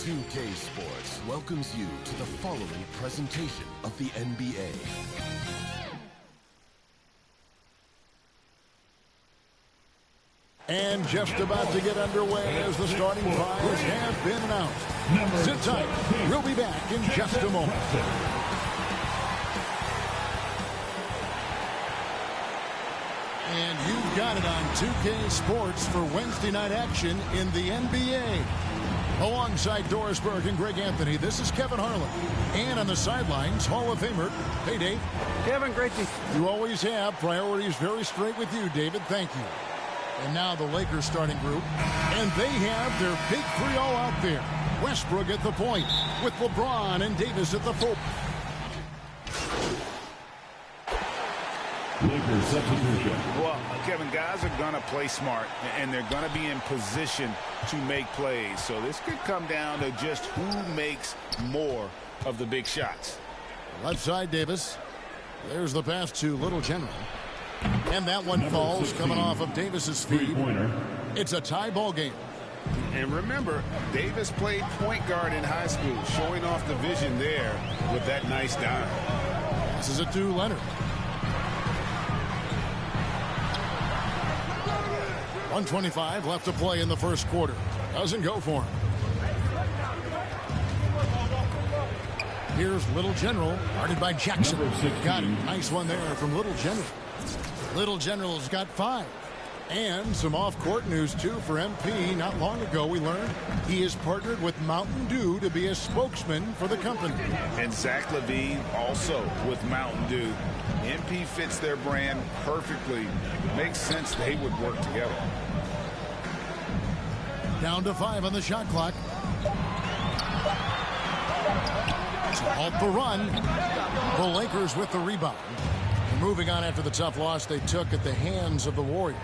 2K Sports welcomes you to the following presentation of the NBA. And just about to get underway as the starting fives have been announced. Sit tight. We'll be back in just a moment. And you've got it on 2K Sports for Wednesday night action in the NBA. Alongside Doris Burke and Greg Anthony, this is Kevin Harlan. And on the sidelines, Hall of Famer. Hey, Dave. Kevin, great to see you. You always have. Priorities very straight with you, David. Thank you. And now the Lakers starting group. And they have their big three all out there. Westbrook at the point with LeBron and Davis at the full. Lakers substitution. Well, Kevin, guys are going to play smart, and they're going to be in position to make plays. So this could come down to just who makes more of the big shots. Left side, Davis. There's the pass to Little General. And that one falls coming off of Davis's feet. It's a tie ball game. And remember, Davis played point guard in high school, showing off the vision there with that nice dive. This is it to Leonard. 1:25 left to play in the first quarter. Doesn't go for him. Here's Little General, guarded by Jackson. Got it. Nice one there from Little General. Little General's got 5. And some off-court news, too, for MP. Not long ago, we learned he is partnered with Mountain Dew to be a spokesman for the company. And Zach LaVine also with Mountain Dew. MP fits their brand perfectly. Makes sense they would work together. Down to 5 on the shot clock. To halt the run. The Lakers with the rebound. Moving on after the tough loss they took at the hands of the Warriors.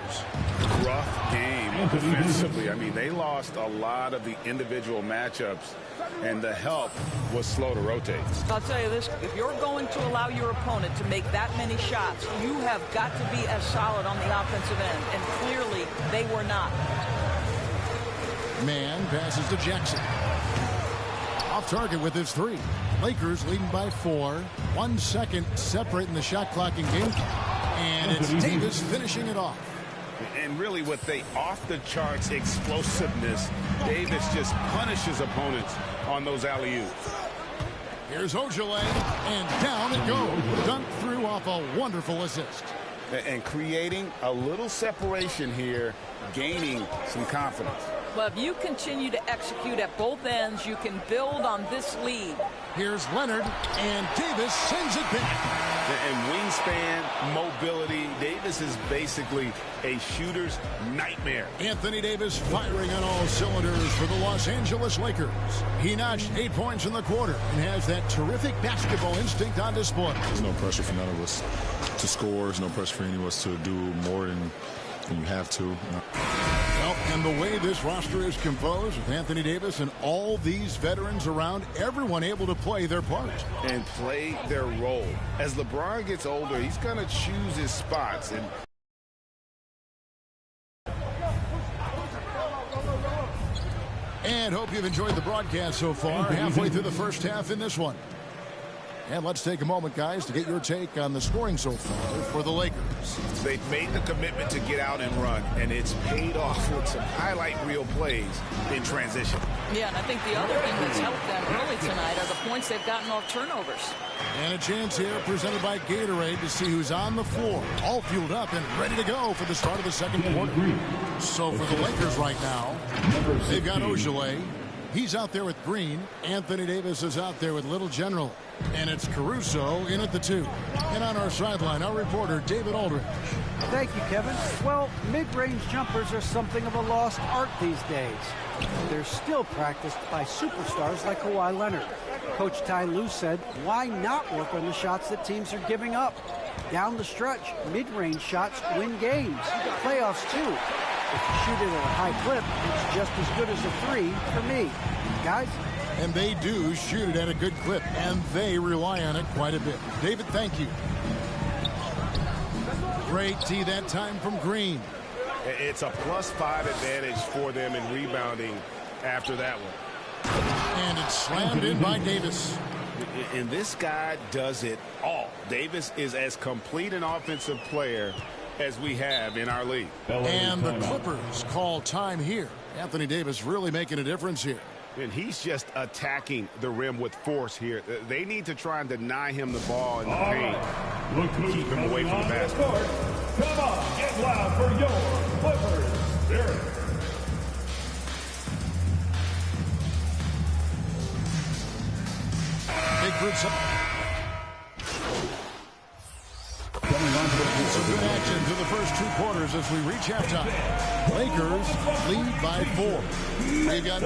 Rough game defensively. I mean, they lost a lot of the individual matchups, and the help was slow to rotate. I'll tell you this, if you're going to allow your opponent to make that many shots, you have got to be as solid on the offensive end, and clearly they were not. Man passes to Jackson. Off target with his 3. Lakers leading by 4. 1 second separating the shot clock in game. And it's Davis finishing it off. And really with the off-the-charts explosiveness, Davis just punishes opponents on those alley-oops. Here's Ojale, and down it goes. Dunked through off a wonderful assist. And creating a little separation here, gaining some confidence. Well, if you continue to execute at both ends, you can build on this lead. Here's Leonard, and Davis sends it back. And wingspan, mobility, Davis is basically a shooter's nightmare. Anthony Davis firing on all cylinders for the Los Angeles Lakers. He notched 8 points in the quarter and has that terrific basketball instinct on display. There's no pressure for none of us to score. There's no pressure for any of us to do more than you have to. Well, and the way this roster is composed with Anthony Davis and all these veterans around, everyone able to play their part. And play their role. As LeBron gets older, he's going to choose his spots. And hope you've enjoyed the broadcast so far. Halfway through the first half in this one. And let's take a moment, guys, to get your take on the scoring so far for the Lakers. They've made the commitment to get out and run, and it's paid off with some highlight reel plays in transition. Yeah, and I think the other thing that's helped them early tonight are the points they've gotten off turnovers. And a chance here presented by Gatorade to see who's on the floor, all fueled up and ready to go for the start of the second quarter. So for the Lakers right now, they've got Ojale. He's out there with Green. Anthony Davis is out there with Little General. And it's Caruso in at the 2. And on our sideline, our reporter, David Aldridge. Thank you, Kevin. Well, mid-range jumpers are something of a lost art these days. They're still practiced by superstars like Kawhi Leonard. Coach Ty Lue said, why not work on the shots that teams are giving up? Down the stretch, mid-range shots win games. Playoffs, too. If you shoot it at a high clip, it's just as good as a 3 for me. Guys? And they do shoot it at a good clip, and they rely on it quite a bit. David, thank you. Great tee that time from Green. It's a +5 advantage for them in rebounding after that one. And it's slammed in by Davis. And this guy does it all. Davis is as complete an offensive player as we have in our league. And the Clippers call time here. Anthony Davis really making a difference here. And he's just attacking the rim with force here. They need to try and deny him the ball in the paint to keep him away from the basket. Come on, get loud for your Clippers. Derek. Big groups up. Some good action through the first 2 quarters as we reach halftime. Lakers lead by 4. We've got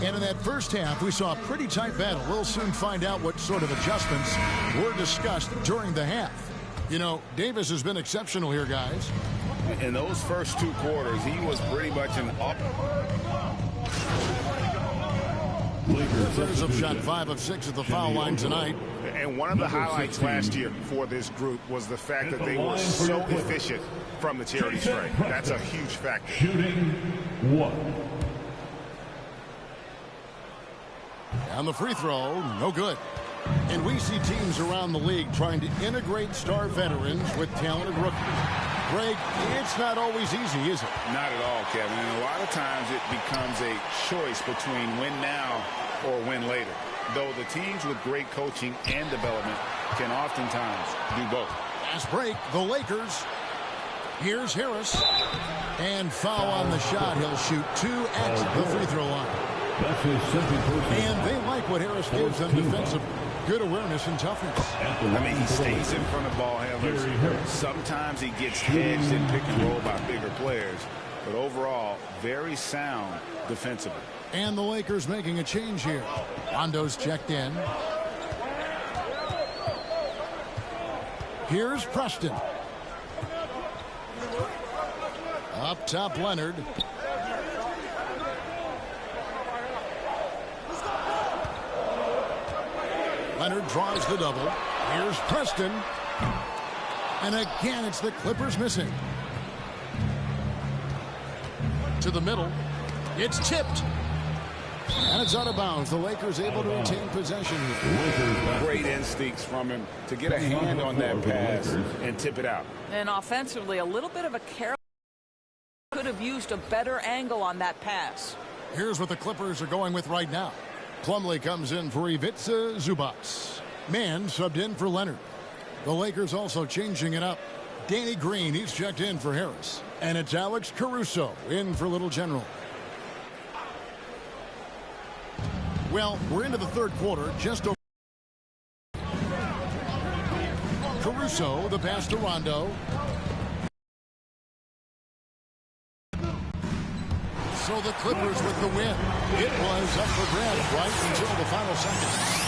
And in that first half, we saw a pretty tight battle. We'll soon find out what sort of adjustments were discussed during the half. You know, Davis has been exceptional here, guys. In those first 2 quarters, he was pretty much an up. Clippers have shot 5 of 6 at the foul line tonight. And one of the highlights last year for this group was the fact that they were so efficient from the charity stripe. That's a huge factor. Shooting 1. On the free throw, no good. And we see teams around the league trying to integrate star veterans with talented rookies. Greg, it's not always easy, is it? Not at all, Kevin. And a lot of times it becomes a choice between win now or win later. Though the teams with great coaching and development can oftentimes do both. Fast break, the Lakers. Here's Harris. And foul on the shot. He'll shoot 2 at the free throw line. And they like what Harris gives them defensive. Good awareness and toughness. I mean, he stays in front of ball handlers. Sometimes he gets hedged in pick and roll by bigger players. But overall, very sound defensively. And the Lakers making a change here. Rondo's checked in. Here's Preston. Up top, Leonard. Leonard draws the double. Here's Preston. And again, it's the Clippers missing. To the middle. It's tipped. And it's out of bounds. The Lakers able to retain possession here. Great instincts from him to get a hand on that pass and tip it out. And offensively, a little bit of a careless. Could have used a better angle on that pass. Here's what the Clippers are going with right now. Plumlee comes in for Ivica Zubac. Mann subbed in for Leonard. The Lakers also changing it up. Danny Green, he's checked in for Harris. And it's Alex Caruso in for Little General. Well, we're into the third quarter. Just over. Caruso, the pass to Rondo. So the Clippers with the win. It was up for grabs right until the final seconds.